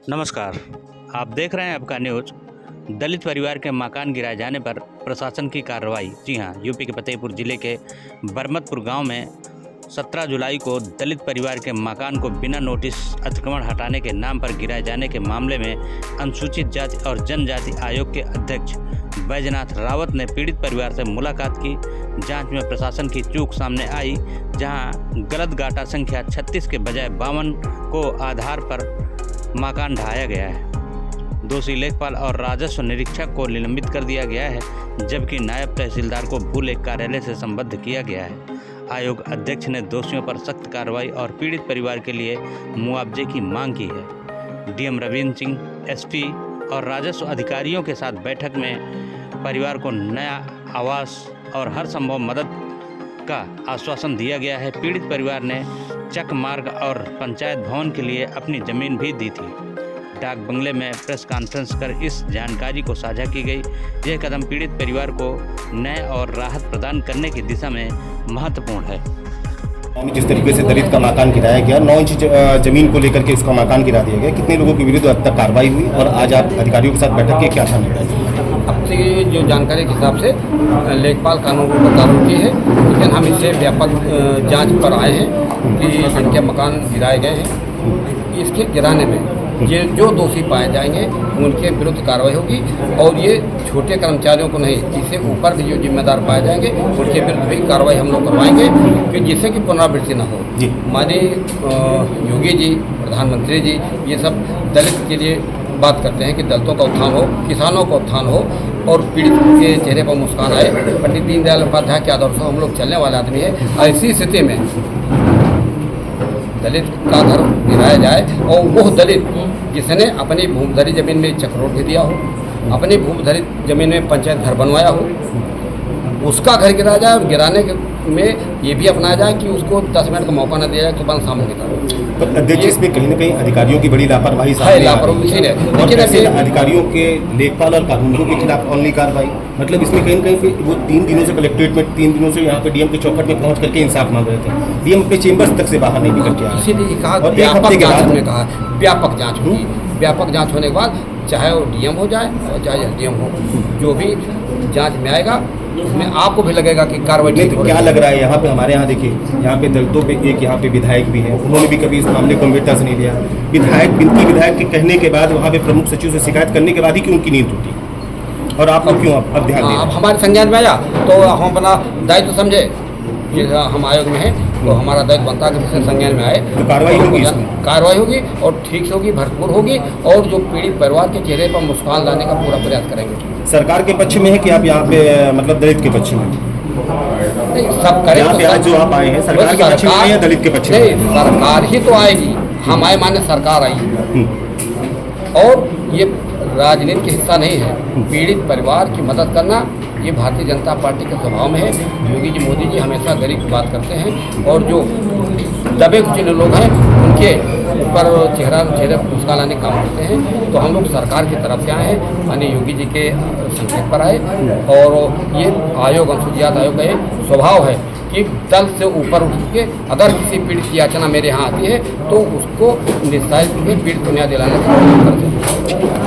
नमस्कार। आप देख रहे हैं आपका न्यूज। दलित परिवार के मकान गिराए जाने पर प्रशासन की कार्रवाई। जी हां, यूपी के फतेहपुर जिले के बरमतपुर गांव में 17 जुलाई को दलित परिवार के मकान को बिना नोटिस अतिक्रमण हटाने के नाम पर गिराए जाने के मामले में अनुसूचित जाति और जनजाति आयोग के अध्यक्ष बैजनाथ रावत ने पीड़ित परिवार से मुलाकात की। जांच में प्रशासन की चूक सामने आई, जहां गलत गाटा संख्या 36 के बजाय 52 को आधार पर मकान ढाया गया है। दोषी लेखपाल और राजस्व निरीक्षक को निलंबित कर दिया गया है, जबकि नायब तहसीलदार को भू लेख कार्यालय से संबद्ध किया गया है। आयोग अध्यक्ष ने दोषियों पर सख्त कार्रवाई और पीड़ित परिवार के लिए मुआवजे की मांग की है। डीएम रविंद्र सिंह, एसपी और राजस्व अधिकारियों के साथ बैठक में परिवार को नया आवास और हर संभव मदद का आश्वासन दिया गया है। पीड़ित परिवार ने चक मार्ग और पंचायत भवन के लिए अपनी जमीन भी दी थी। डाक बंगले में प्रेस कॉन्फ्रेंस कर इस जानकारी को साझा की गई। यह कदम पीड़ित परिवार को न्याय और राहत प्रदान करने की दिशा में महत्वपूर्ण है। जिस तरीके से दलित का मकान गिराया गया, 9 इंच जमीन को लेकर के इसका मकान गिरा दिया गया, कितने लोगों के विरुद्ध अब तक कार्रवाई हुई और आज आप अधिकारियों के साथ बैठक की, क्या था निर्णय? अब से जो जानकारी के हिसाब से लेखपाल कानून पर कार्रवाई की है, लेकिन हम इससे व्यापक जांच पर आए हैं कि जिनके मकान गिराए गए हैं, इसके गिराने में ये जो दोषी पाए जाएंगे उनके विरुद्ध कार्रवाई होगी। और ये छोटे कर्मचारियों को नहीं, इससे ऊपर भी जो जिम्मेदार पाए जाएंगे उनके विरुद्ध भी कार्रवाई हम लोग करवाएंगे कि जिससे कि पुनरावृत्ति न हो। माननीय योगी जी, प्रधानमंत्री जी ये सब दलित के लिए बात करते हैं कि दलितों का उत्थान हो, किसानों का उत्थान हो और पीड़ित के चेहरे पर मुस्कान आए। पंडित दीनदयाल उपाध्याय के आदर्शों हम लोग चलने वाले आदमी है। ऐसी स्थिति में दलित का घर गिराया जाए और वो दलित जिसने अपनी भूमिधरी जमीन में चक्रोट भी दिया हो, अपनी भूमिधरी जमीन में पंचायत घर बनवाया हो, उसका घर गिराया जाए और गिराने में ये भी अपनाया जाए कि उसको 10 मिनट का मौका न दिया जाए तो बंद सामने की तरफ। तो अध्यक्ष, इसमें कहीं न कहीं अधिकारियों की बड़ी लापरवाही है, लापरवाही है। लेकिन ऐसे अधिकारियों के, लेखपाल और कानूनों के खिलाफ ऑनली कार्रवाई, मतलब इसमें कहीं न कहीं वो 3 दिनों से कलेक्ट्रेट में, 3 दिनों से यहाँ पे डीएम के चौखट में पहुँच करके इंसाफ मांग रहे थे। डीएम अपने चेंबर्स तक से बाहर नहीं निकल के आए। इसीलिए कहा व्यापक जांच, हमने कहा व्यापक जांच होगी। व्यापक जांच होने के बाद चाहे वो डीएम हो जाए और चाहे एसडीएम हो, जो भी जांच में आएगा उसमें आपको भी लगेगा कि कार्रवाई ठीक हो। क्या लग रहा है यहाँ पे, हमारे यहाँ देखिए, यहाँ पे दलितों पे एक यहाँ पे विधायक भी है, उन्होंने भी कभी इस मामले को गंभीरता से नहीं लिया। विधायक के कहने के बाद, वहाँ पे प्रमुख सचिव से शिकायत करने के बाद ही क्यों उनकी नींद टूटी और आपको क्यों अब ध्यान दिया? अब हमारे संज्ञान में आया तो हम अपना दायित्व समझे कि हम आयोग में हैं तो हमारा दायित्व बनता है कि संज्ञान में आए तो कार्रवाई होगी, कार्रवाई होगी और ठीक से होगी, भरपूर होगी और जो पीड़ित परिवार के चेहरे पर मुस्कान लाने का पूरा प्रयास करेंगे। सरकार के पक्ष में है कि आप यहाँ पे मतलब दलित के पक्ष में? नहीं, सब करें तो आज जो आप आए हैं सरकार के पक्ष में या दलित के पक्ष में? नहीं, सरकार ही तो आएगी। हम आए माने सरकार आई और ये राजनीति का हिस्सा नहीं है। पीड़ित परिवार की मदद करना ये भारतीय जनता पार्टी के स्वभाव में है। योगी जी, मोदी जी हमेशा गरीब की बात करते हैं और जो दबे कुचले लोग हैं उनके ऊपर चेहरे पर मुस्कान लाने काम करते हैं। तो हम लोग सरकार की तरफ से आए हैं, माननीय योगी जी के संकेत पर आए और ये आयोग, अनुसूचित आयोग का ये स्वभाव है कि दल से ऊपर उठ के अगर किसी पीड़ित की याचना मेरे यहाँ आती है तो उसको निस्तारित पीड़ित को न्याय दिलाने का प्रयास करते हैं।